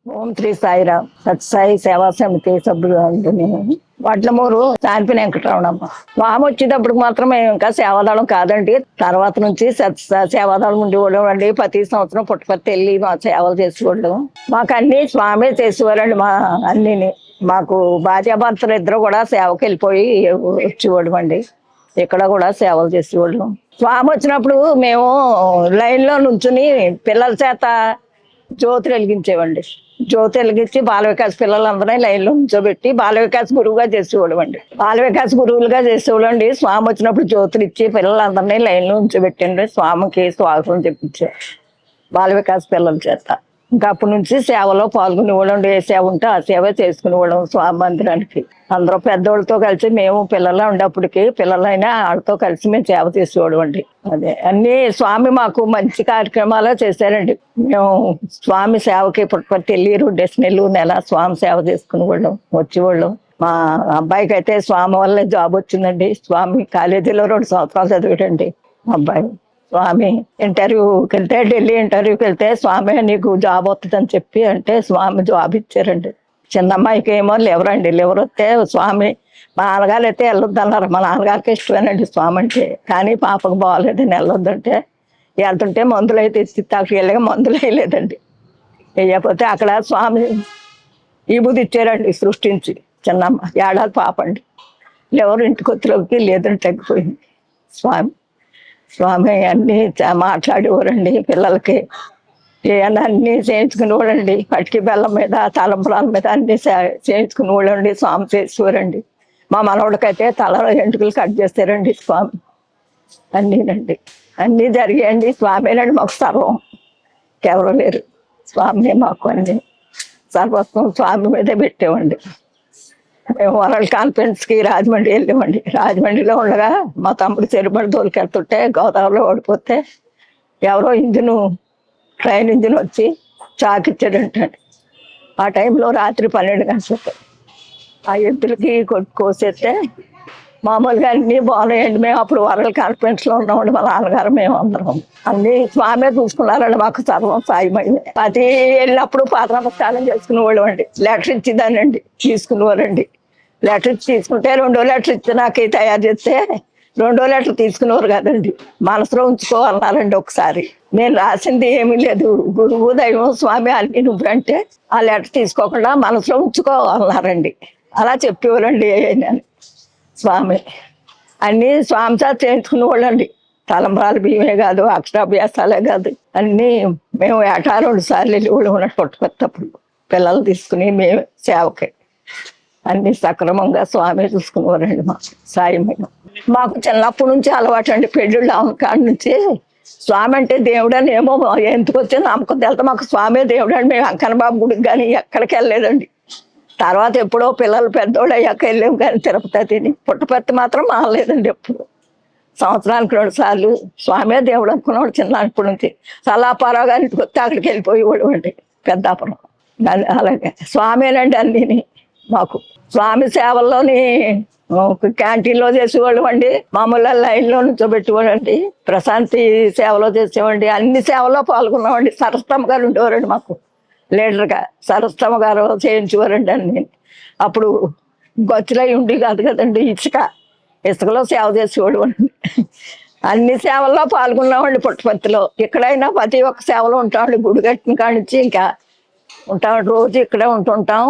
ఓం శ్రీ సాయిరామ్ సత్సాయి సేవా సమితి సభ్యులు అంటే నేను వడ్లమూరు శాంతి వెంకటరమణమ్మ. స్వామి వచ్చేటప్పుడు మాత్రం మేము ఇంకా సేవాదళం కాదండి. తర్వాత నుంచి సేవాదళం ఉండేవాళ్ళం అండి. ప్రతి సంవత్సరం పుట్టపర్తి వెళ్ళి మా సేవలు చేసేవాళ్ళం. మాకు అన్ని స్వామి చేసేవారండి. అన్నిని మాకు భార్యాభర్తలు ఇద్దరు కూడా సేవకి వెళ్ళిపోయి వచ్చేవాళ్ళం అండి. ఇక్కడ కూడా సేవలు చేసేవాళ్ళం. స్వామి వచ్చినప్పుడు మేము లైన్లో నుంచుని పిల్లల చేత జ్యోతి వెలిగించేవండి. జ్యోతి వెలిగించి బాల వికాస్ పిల్లలందరినీ లైన్లో ఉంచోబెట్టి బాల వికాస్ గురువుగా చేసేవాడు అండి. బాల వికాస్ గురువులుగా చేసేవాడు అండి. స్వామి వచ్చినప్పుడు జ్యోతులు ఇచ్చి పిల్లలందరినీ లైన్లో ఉంచోబెట్టండి. స్వామికి స్వాగతం చెప్పించారు బాల వికాస్ పిల్లల చేత. ఇంకా అప్పటి నుంచి సేవలో పాల్గొనేవాళ్ళం. ఏ సేవ ఉంటే ఆ సేవ చేసుకునేవాళ్ళం. స్వామి మందిరానికి అందరూ పెద్దోళ్ళతో కలిసి మేము పిల్లలు ఉండేప్పటికి పిల్లలైనా వాళ్ళతో కలిసి మేము సేవ చేసేవాడు అండి. అదే అన్ని స్వామి మాకు మంచి కార్యక్రమాలు చేశారండి. మేము స్వామి సేవకి పుట్టపర్తి వెళ్ళి 2 నెలలు నెల స్వామి సేవ చేసుకునేవాళ్ళం, వచ్చేవాళ్ళం. మా అబ్బాయికి అయితే స్వామి వల్లే జాబ్ వచ్చిందండి. స్వామి కాలేజీలో 2 సంవత్సరాలు చదివాడండి అబ్బాయి. స్వామి ఇంటర్వ్యూకి వెళ్తే ఢిల్లీ ఇంటర్వ్యూకి వెళ్తే స్వామి నీకు జాబ్ వస్తుందని చెప్పి అంటే స్వామి జాబ్ ఇచ్చారండి. చిన్నమ్మాయికి ఏమో లేవరండి. లేవరు వస్తే స్వామి మా నాన్నగారు అయితే వెళ్ళొద్దు అన్నారు. మా నాన్నగారికి ఇష్టమేనండి స్వామి అంటే. కానీ పాపకు బాగోలేదని వెళ్ళొద్దంటే వెళ్తుంటే మందులు అయితే అక్కడికి వెళ్ళగా మందులు వేయలేదండి. వేయకపోతే అక్కడ స్వామి ఈ బుద్ధి ఇచ్చారండి సృష్టించి. చిన్నమ్మ 1 ఏడాది పాప అండి. ఎవరు ఇంటికి వచ్చేలోకి లేదని తగ్గిపోయింది. స్వామి అన్నీ మాట్లాడేవారండి. పిల్లలకి ఏమన్నా అన్నీ చేయించుకునేవాడండి. పట్టికి బెల్లం మీద తలంపురాల మీద అన్నీ చేయించుకునేవాళ్ళండి. స్వామి చేసేవారండి. మా మనవడికైతే తల ఎంటుకలు కట్ చేస్తారండి స్వామి. అన్నీనండి అన్నీ జరిగాయండి. స్వామినండి మాకు సర్వం. ఎవరు లేరు. స్వామి మాకు అన్నీ సర్వస్వం స్వామి మీదే పెట్టామండి. మేము వరల్డ్ కాన్ఫరెన్స్కి రాజమండ్రి వెళ్ళామండి. రాజమండ్రిలో ఉండగా మా తమ్ముడు చెరుబడి దోలికెళ్తుంటే గోదావరిలో ఓడిపోతే ఎవరో ట్రైన్ ఇంజిన్ వచ్చి చాకిచ్చాడంటండి. ఆ టైంలో రాత్రి 12 గంటలకు ఆ ఎద్దులకి కోసేస్తే మామూలుగా అన్నీ బాగున్నాయండి. మేము అప్పుడు వరల్డ్ కాన్ఫరెన్స్లో ఉన్నామండి. మా నాన్నగారు మేము అందరం అన్నీ స్వామే చూసుకున్నారండి. మాకు సర్వం సాయమైంది. అది వెళ్ళినప్పుడు పాత నమస్కారం చేసుకునేవాళ్ళు అండి. లెటర్ ఇచ్చిదానండి తీసుకునేవారండి. లెటర్ ఇచ్చి తీసుకుంటే 2వ లెటర్ ఇచ్చి నాకు తయారు చేస్తే 2వ లెటర్ తీసుకునేవారు కదండి. మనసులో ఉంచుకోవాలన్నారండి. ఒకసారి నేను రాసింది ఏమీ లేదు, గురువు దైవం స్వామి అన్ని నువ్వంటే ఆ లెటర్ తీసుకోకుండా మనసులో ఉంచుకోవాలన్నారండి. అలా చెప్పేవారండి. నేను స్వామి అన్నీ స్వామి చేత చేయించుకునేవాళ్ళు అండి. తలంబ్రాలు బియ్యమే కాదు, అక్షరాభ్యాసాలే కాదు, అన్నీ మేము 2 సార్లు వెళ్ళి ఉన్నట్టు పుట్టకొత్తప్పుడు పిల్లలు తీసుకుని మేము సేవకి అన్ని సక్రమంగా స్వామి చూసుకునేవారండి. మా సాయమయ్యం మాకు చిన్నప్పటి నుంచి అలవాటు అండి. పెళ్ళిళ్ళు కాడి నుంచి స్వామి అంటే దేవుడు అని ఏమో ఎందుకు వచ్చే నమ్మకం తెలుతా. మాకు స్వామి దేవుడు అండి. మేము అంకనబాబు గుడికి కానీ ఎక్కడికి వెళ్ళలేదండి. తర్వాత ఎప్పుడో పిల్లలు పెద్దోళ్ళు అయ్యాక వెళ్ళాము కానీ తిరుపతి పుట్టపర్తి మాత్రం మానలేదండి. ఎప్పుడు సంవత్సరానికి 2 సార్లు స్వామే దేవుడు అనుకున్నాడు. చిన్నప్పటి నుంచి సలాపారావు గారి ఇంటికి వస్తే అక్కడికి వెళ్ళిపోయేవాడు అండి. పెద్దాపురం అలాగే స్వామేనండి అన్నీని మాకు. స్వామి సేవల్లోని క్యాంటీన్లో చేసేవాళ్ళు అండి. మామూలు లైన్లో నుంచోబెట్టేవాడు అండి. ప్రశాంతి సేవలో చేసేవాడి. అన్ని సేవల్లో పాల్గొన్నామండి. సరస్వతమ్మ గారు ఉండేవారండి మాకు లీడర్గా. సరస్వతమ్మ గారు చేయించేవారండి అన్ని. అప్పుడు గచ్చులై ఉండి కాదు కదండి, ఇసుకలో సేవ చేసేవాడు అండి. అన్ని సేవల్లో పాల్గొన్నామండి పుట్టపర్తిలో. ఎక్కడైనా ప్రతి ఒక్క సేవలో ఉంటామండి. గుడి కట్టిన కాడి నుంచి ఇంకా ఉంటామండి. రోజు ఇక్కడే ఉంటుంటాం.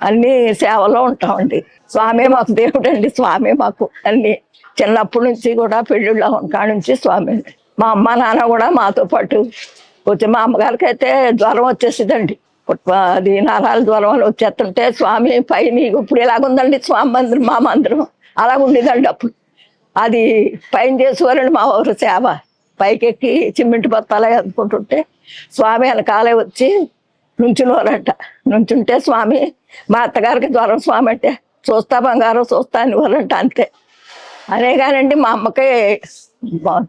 అన్ని సేవలో ఉంటామండి. స్వామి మాకు దేవుడు అండి. స్వామి మాకు అన్ని చిన్నప్పటి నుంచి కూడా పెళ్ళిళ్ళ కాడి నుంచి స్వామి. మా అమ్మ నాన్న కూడా మాతో పాటు వచ్చి మా అమ్మగారికి అయితే జ్వరం వచ్చేసిందండి. అది నరాల జ్వరం అని వచ్చేస్తుంటే స్వామి పైన ఇప్పుడు ఇలాగుందండి స్వామి మందిరం, మా మందిరం అలాగ ఉండేదండి. అప్పుడు అది పైన చేసేవారండి మా ఊరు సేవ. పైకెక్కి సిమెంట్ బత్తాలే అందుకుంటుంటే స్వామి వెనకాలే వచ్చి నుంచునేవారంట. నుంచుంటే స్వామి మా అత్తగారికి జ్వరం స్వామి అంటే చూస్తా బంగారం చూస్తా అనేవారంట. అంతే అనే కానండి మా అమ్మకి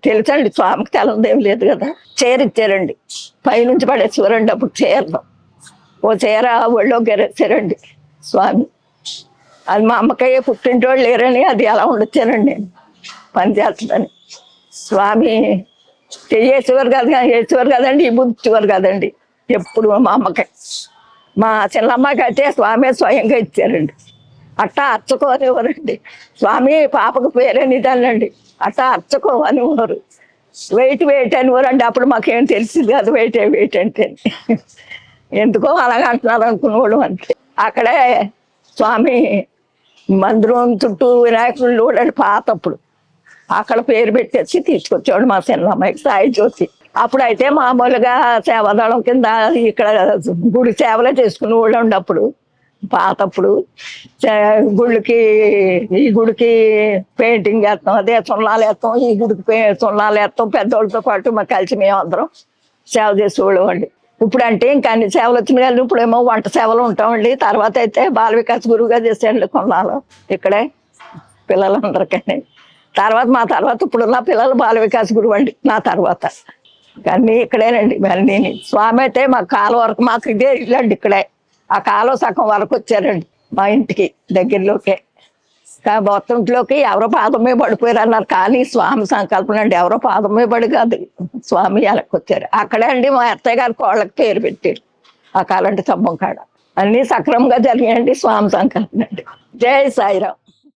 తెలుసండి. స్వామికి తెలందేం లేదు కదా. చీర ఇచ్చారండి. పైనుంచి పడేసేవారండి. అప్పుడు చీరలో ఓ చీర ఒళ్ళో గెరేసారండి స్వామి. అది మా అమ్మకి పుట్టింటోళ్ళు లేరని అది అలా ఉండొచ్చానండి. నేను పని చేస్తుందని స్వామి చేసేవారు కదండి. ఈ బుద్ధి ఇచ్చేవారు కదండి ఎప్పుడు మా అమ్మకి. మా చిన్నమ్మకి అయితే స్వామి స్వయంగా ఇచ్చారండి. అట్టా అర్చుకోనివ్వరండి. స్వామి పాపకు పేరనిదానండి, అట్టా అర్చుకోనివ్వరు. వెయిట్ అనివ్వరండి. అప్పుడు మాకేం తెలిసింది కాదు వెయిట్ అంటే. ఎందుకో అలాగ అంటున్నారు అనుకునేవాడు అంతే. అక్కడే స్వామి మందిరం చుట్టూ వినాయకుడు చూడండి పాతప్పుడు. అక్కడ పేరు పెట్టేసి తీసుకొచ్చాడు మా చిన్నమ్మాయికి సాయి జ్యోతి. అప్పుడైతే మామూలుగా సేవాదళం కింద ఇక్కడ గుడి సేవలే చేసుకునే వాళ్ళు ఉండి అప్పుడు పాతప్పుడు గుళ్ళకి ఈ గుడికి పెయింటింగ్ వేస్తాం, అదే సున్నాలు వేస్తాం, ఈ గుడికి సున్నాలు వేస్తాం. పెద్దోళ్ళతో పాటు మాకు కలిసి మేము అందరం సేవ చేసేవాళ్ళం అండి. ఇప్పుడు అంటే ఇంకా అన్ని సేవలు వచ్చినాయి కానీ ఇప్పుడేమో వంట సేవలు ఉంటామండి. తర్వాత అయితే బాల వికాస్ గురువుగా చేసేయండి కొన్నాళ్ళు ఇక్కడే పిల్లలందరికీ. మా తర్వాత ఇప్పుడున్న పిల్లలు బాల వికాస్ గురువు అండి నా తర్వాత. అన్నీ ఇక్కడేనండి అన్నీ. స్వామి అయితే మా కాలం వరకు మాకు ఇదే ఇల్లండి ఇక్కడే. ఆ కాలం సగం వరకు వచ్చారండి మా ఇంటికి దగ్గరలోకే. మొత్తం ఇంట్లోకి ఎవరో పాదం మీద పడిపోయారు అన్నారు, కానీ స్వామి సంకల్పం అండి. ఎవరో పాదం మీద పడి కాదు, స్వామి వెనక్కి వచ్చారు. అక్కడే అండి మా అత్తయ్య గారి కోళ్ళకి పేరు పెట్టారు ఆ కాలంటి స్తంభం కాడ. అన్నీ సక్రమంగా జరిగాయండి, స్వామి సంకల్పం అండి. జై సాయిరాం.